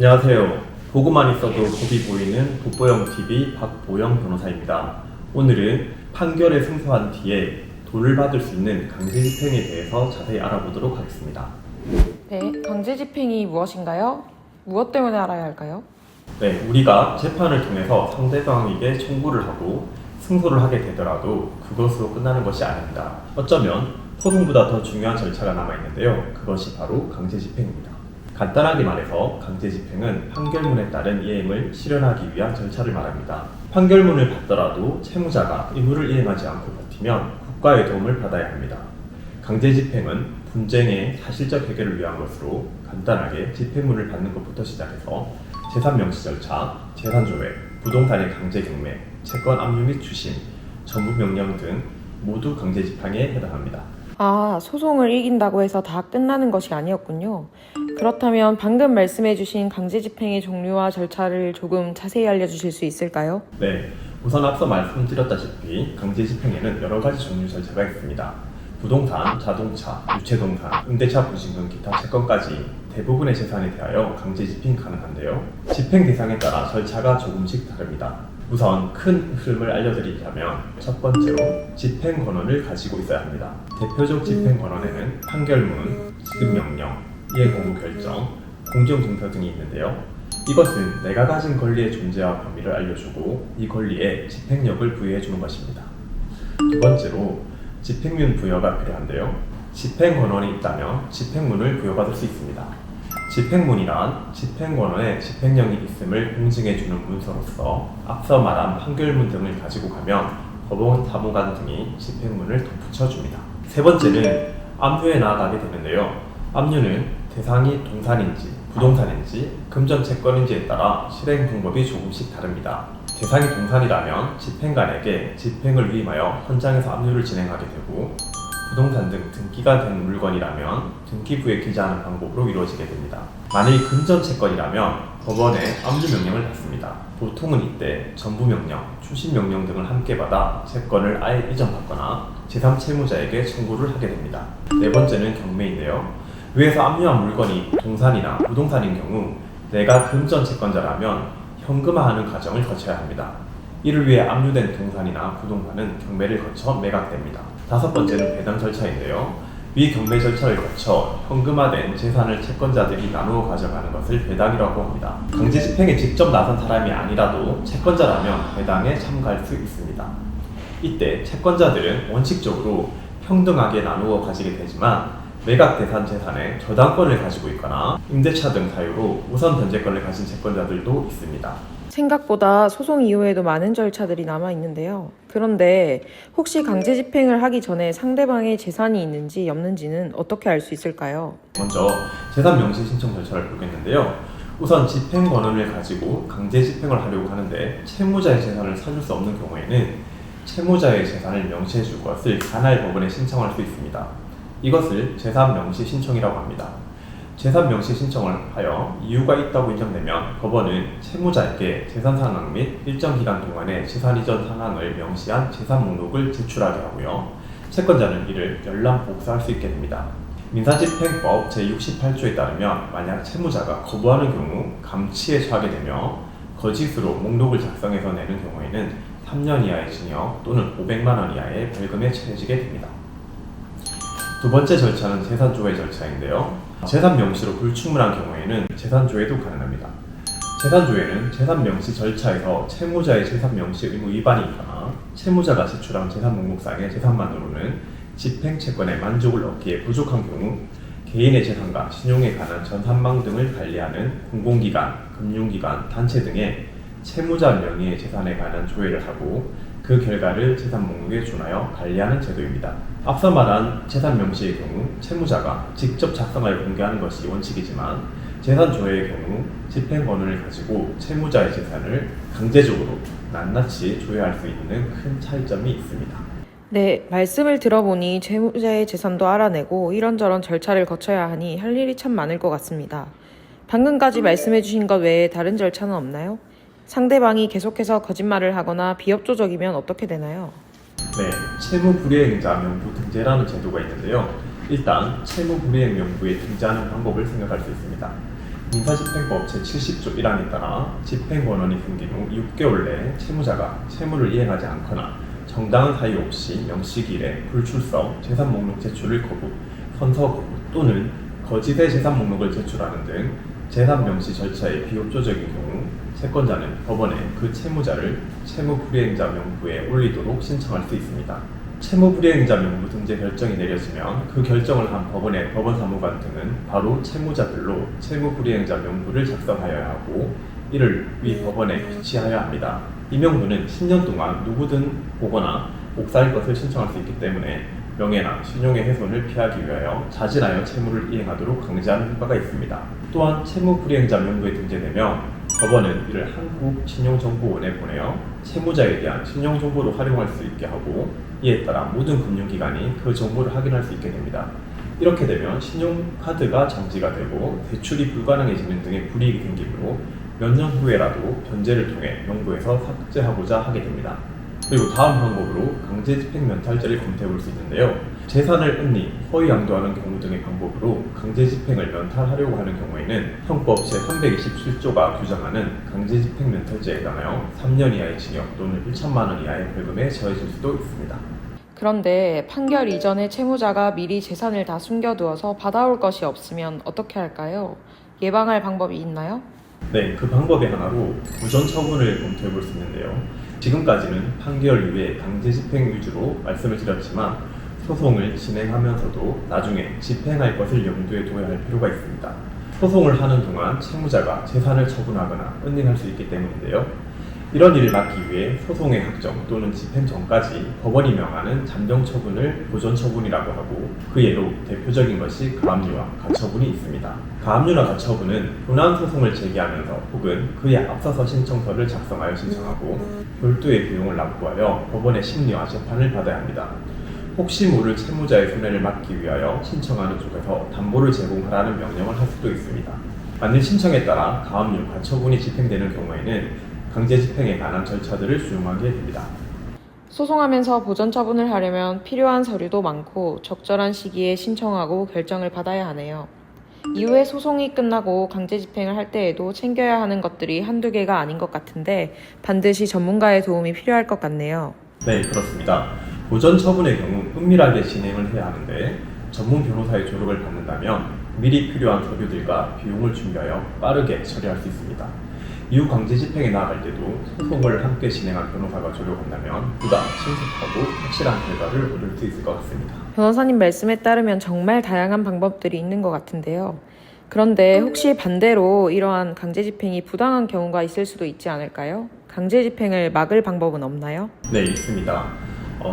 안녕하세요. 보고만 있어도 법이 보이는 돋보영TV 박보영 변호사입니다. 오늘은 판결에 승소한 뒤에 돈을 받을 수 있는 강제집행에 대해서 자세히 알아보도록 하겠습니다. 네, 강제집행이 무엇인가요? 무엇 때문에 알아야 할까요? 네, 우리가 재판을 통해서 상대방에게 청구를 하고 승소를 하게 되더라도 그것으로 끝나는 것이 아닙니다. 어쩌면 소송보다 더 중요한 절차가 남아있는데요. 그것이 바로 강제집행입니다. 간단하게 말해서 강제집행은 판결문에 따른 이행을 실현하기 위한 절차를 말합니다. 판결문을 받더라도 채무자가 의무를 이행하지 않고 버티면 국가의 도움을 받아야 합니다. 강제집행은 분쟁의 사실적 해결을 위한 것으로 간단하게 집행문을 받는 것부터 시작해서 재산 명시 절차, 재산 조회, 부동산의 강제 경매, 채권 압류 및 추심, 전부 명령 등 모두 강제집행에 해당합니다. 소송을 이긴다고 해서 다 끝나는 것이 아니었군요. 그렇다면 방금 말씀해주신 강제집행의 종류와 절차를 조금 자세히 알려주실 수 있을까요? 네, 우선 앞서 말씀드렸다시피 강제집행에는 여러 가지 종류 절차가 있습니다. 부동산, 자동차, 유체동산, 임대차 부신금, 기타 채권까지 대부분의 재산에 대하여 강제집행이 가능한데요. 집행 대상에 따라 절차가 조금씩 다릅니다. 우선 큰 흐름을 알려드리자면 첫 번째로 집행 권한을 가지고 있어야 합니다. 대표적 집행 권한에는 판결문, 지급명령, 이해공고 결정, 공정증서 등이 있는데요. 이것은 내가 가진 권리의 존재와 범위를 알려주고 이 권리에 집행력을 부여해주는 것입니다. 두 번째로 집행문 부여가 필요한데요. 집행 권한이 있다면 집행문을 부여받을 수 있습니다. 집행문이란 집행권한에 집행령이 있음을 공증해주는 문서로서 앞서 말한 판결문 등을 가지고 가면 법원 사무관 등이 집행문을 덧붙여줍니다. 세 번째는 압류에 나아가게 되는데요. 압류는 대상이 동산인지 부동산인지 금전 채권인지에 따라 실행 방법이 조금씩 다릅니다. 대상이 동산이라면 집행관에게 집행을 위임하여 현장에서 압류를 진행하게 되고 부동산 등 등기가 된 물건이라면 등기부에 기재하는 방법으로 이루어지게 됩니다. 만일 금전 채권이라면 법원에 압류 명령을 받습니다. 보통은 이때 전부 명령, 추심 명령 등을 함께 받아 채권을 아예 이전받거나 제3채무자에게 청구를 하게 됩니다. 네 번째는 경매인데요. 위에서 압류한 물건이 동산이나 부동산인 경우 내가 금전 채권자라면 현금화하는 과정을 거쳐야 합니다. 이를 위해 압류된 동산이나 부동산은 경매를 거쳐 매각됩니다. 다섯 번째는 배당 절차인데요. 위 경매 절차를 거쳐 현금화된 재산을 채권자들이 나누어 가져가는 것을 배당이라고 합니다. 강제집행에 직접 나선 사람이 아니라도 채권자라면 배당에 참가할 수 있습니다. 이때 채권자들은 원칙적으로 평등하게 나누어 가지게 되지만 매각 대상 재산에 저당권을 가지고 있거나 임대차 등 사유로 우선 변제권을 가진 채권자들도 있습니다. 생각보다 소송 이후에도 많은 절차들이 남아 있는데요. 그런데 혹시 강제집행을 하기 전에 상대방의 재산이 있는지 없는지는 어떻게 알 수 있을까요? 먼저 재산 명시 신청 절차를 보겠는데요. 우선 집행 권한을 가지고 강제집행을 하려고 하는데 채무자의 재산을 사줄 수 없는 경우에는 채무자의 재산을 명시해 줄 것을 관할 법원에 신청할 수 있습니다. 이것을 재산 명시 신청이라고 합니다. 재산 명시 신청을 하여 이유가 있다고 인정되면 법원은 채무자에게 재산 상황 및 일정 기간 동안의 재산 이전 상황을 명시한 재산 목록을 제출하게 하고요. 채권자는 이를 열람 복사할 수 있게 됩니다. 민사집행법 제68조에 따르면 만약 채무자가 거부하는 경우 감치에 처하게 되며 거짓으로 목록을 작성해서 내는 경우에는 3년 이하의 징역 또는 500만 원 이하의 벌금에 처해지게 됩니다. 두 번째 절차는 재산조회 절차인데요. 재산 명시로 불충분한 경우에는 재산조회도 가능합니다. 재산조회는 재산 명시 절차에서 채무자의 재산 명시 의무 위반이 있거나 채무자가 제출한 재산 목록상의 재산만으로는 집행채권의 만족을 얻기에 부족한 경우 개인의 재산과 신용에 관한 전산망 등을 관리하는 공공기관, 금융기관, 단체 등의 채무자 명의의 재산에 관한 조회를 하고 그 결과를 재산 목록에 준하여 관리하는 제도입니다. 앞서 말한 재산 명시의 경우 채무자가 직접 작성하여 공개하는 것이 원칙이지만 재산 조회의 경우 집행 권한을 가지고 채무자의 재산을 강제적으로 낱낱이 조회할 수 있는 큰 차이점이 있습니다. 네, 말씀을 들어보니 채무자의 재산도 알아내고 이런저런 절차를 거쳐야 하니 할 일이 참 많을 것 같습니다. 방금까지 말씀해주신 것 외에 다른 절차는 없나요? 상대방이 계속해서 거짓말을 하거나 비협조적이면 어떻게 되나요? 네, 채무불이행자 명부 등재라는 제도가 있는데요. 일단 채무불이행 명부에 등재하는 방법을 생각할 수 있습니다. 민사집행법 제70조 1항에 따라 집행권한이 생긴 후 6개월 내에 채무자가 채무를 이행하지 않거나 정당한 사유 없이 명시일에 불출석, 재산 목록 제출을 거부, 선서 거부 또는 거짓의 재산 목록을 제출하는 등 재산 명시 절차에 비협조적인 경우 채권자는 법원에 그 채무자를 채무불이행자 명부에 올리도록 신청할 수 있습니다. 채무불이행자 명부 등재 결정이 내려지면 그 결정을 한 법원의 법원사무관 등은 바로 채무자들로 채무불이행자 명부를 작성하여야 하고 이를 위 법원에 비치하여야 합니다. 이 명부는 10년 동안 누구든 보거나 복사할 것을 신청할 수 있기 때문에 명예나 신용의 훼손을 피하기 위하여 자진하여 채무를 이행하도록 강제하는 효과가 있습니다. 또한 채무불이행자 명부에 등재되면 법원은 이를 한국신용정보원에 보내어 채무자에 대한 신용정보로 활용할 수 있게 하고 이에 따라 모든 금융기관이 그 정보를 확인할 수 있게 됩니다. 이렇게 되면 신용카드가 정지가 되고 대출이 불가능해지는 등의 불이익이 생기므로 몇 년 후에라도 변제를 통해 명부에서 삭제하고자 하게 됩니다. 그리고 다음 방법으로 강제집행 면탈죄를 검토해 볼 수 있는데요. 재산을 은닉, 허위 양도하는 경우 등의 방법으로 강제집행을 면탈하려고 하는 경우에는 형법 제327조가 규정하는 강제집행 면탈죄에 해당하여 3년 이하의 징역 또는 1천만 원 이하의 벌금에 처해질 수도 있습니다. 그런데 판결 이전에 채무자가 미리 재산을 다 숨겨두어서 받아올 것이 없으면 어떻게 할까요? 예방할 방법이 있나요? 네, 그 방법의 하나로 보전 처분을 검토해 볼 수 있는데요. 지금까지는 판결 이후에 강제집행 위주로 말씀을 드렸지만 소송을 진행하면서도 나중에 집행할 것을 염두에 둬야 할 필요가 있습니다. 소송을 하는 동안 채무자가 재산을 처분하거나 은닉할 수 있기 때문인데요. 이런 일을 막기 위해 소송의 확정 또는 집행 전까지 법원이 명하는 잠정 처분을 보전 처분이라고 하고 그 예로 대표적인 것이 가압류와 가처분이 있습니다. 가압류나 가처분은 본안 소송을 제기하면서 혹은 그에 앞서서 신청서를 작성하여 신청하고 별도의 비용을 납부하여 법원의 심리와 재판을 받아야 합니다. 혹시 모를 채무자의 손해를 막기 위하여 신청하는 쪽에서 담보를 제공하라는 명령을 할 수도 있습니다. 받는 신청에 따라 가압류, 가처분이 집행되는 경우에는 강제집행에 관한 절차들을 수용하게 됩니다. 소송하면서 보전 처분을 하려면 필요한 서류도 많고 적절한 시기에 신청하고 결정을 받아야 하네요. 이후에 소송이 끝나고 강제 집행을 할 때에도 챙겨야 하는 것들이 한두 개가 아닌 것 같은데 반드시 전문가의 도움이 필요할 것 같네요. 네, 그렇습니다. 보전 처분의 경우 은밀하게 진행을 해야 하는데 전문 변호사의 조력을 받는다면 미리 필요한 서류들과 비용을 준비하여 빠르게 처리할 수 있습니다. 이후 강제 집행에 나아갈 때도 소송을 함께 진행한 변호사가 조력한다면 보다 신속하고 확실한 결과를 얻을 수 있을 것 같습니다. 변호사님 말씀에 따르면 정말 다양한 방법들이 있는 것 같은데요. 그런데 혹시 반대로 이러한 강제 집행이 부당한 경우가 있을 수도 있지 않을까요? 강제 집행을 막을 방법은 없나요? 네, 있습니다.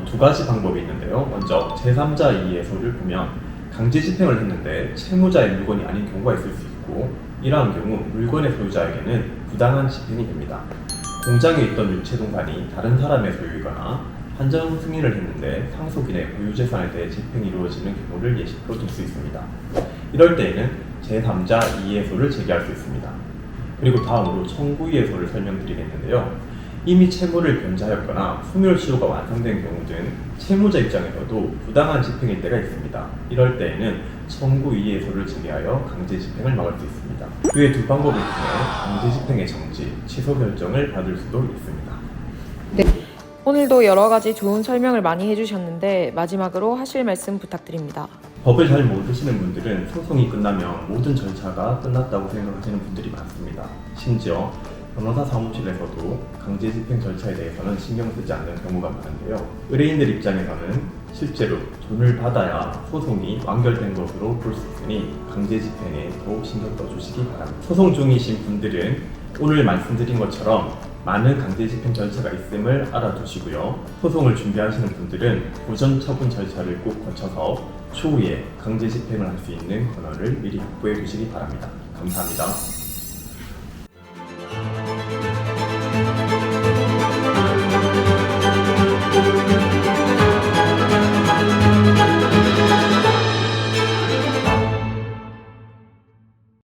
두 가지 방법이 있는데요. 먼저 제3자 이의소를 보면 강제 집행을 했는데 채무자의 물건이 아닌 경우가 있을 수 있고 이러한 경우 물건의 소유자에게는 부당한 집행이 됩니다. 공장에 있던 유체동산이 다른 사람의 소유이거나 한정 승인을 했는데 상속인의 보유재산에 대해 집행이 이루어지는 경우를 예시로 들 수 있습니다. 이럴 때에는 제3자 이의소를 제기할 수 있습니다. 그리고 다음으로 청구 이의소를 설명드리겠는데요. 이미 채무를 변제하였거나 소멸시효가 완성된 경우 등 채무자 입장에서도 부당한 집행일 때가 있습니다. 이럴 때에는 청구 이의소를 제기하여 강제 집행을 막을 수 있습니다. 이외 두 방법을 통해 강제 집행의 정지, 취소 결정을 받을 수도 있습니다. 네. 오늘도 여러 가지 좋은 설명을 많이 해주셨는데 마지막으로 하실 말씀 부탁드립니다. 법을 잘 모르시는 분들은 소송이 끝나면 모든 절차가 끝났다고 생각하시는 분들이 많습니다. 심지어 변호사 사무실에서도 강제 집행 절차에 대해서는 신경 쓰지 않는 경우가 많은데요. 의뢰인들 입장에서는 실제로 돈을 받아야 소송이 완결된 것으로 볼 수 있으니 강제 집행에 더욱 신경 써주시기 바랍니다. 소송 중이신 분들은 오늘 말씀드린 것처럼 많은 강제 집행 절차가 있음을 알아두시고요. 소송을 준비하시는 분들은 보전 처분 절차를 꼭 거쳐서 추후에 강제 집행을 할 수 있는 권한을 미리 확보해 두시기 바랍니다. 감사합니다.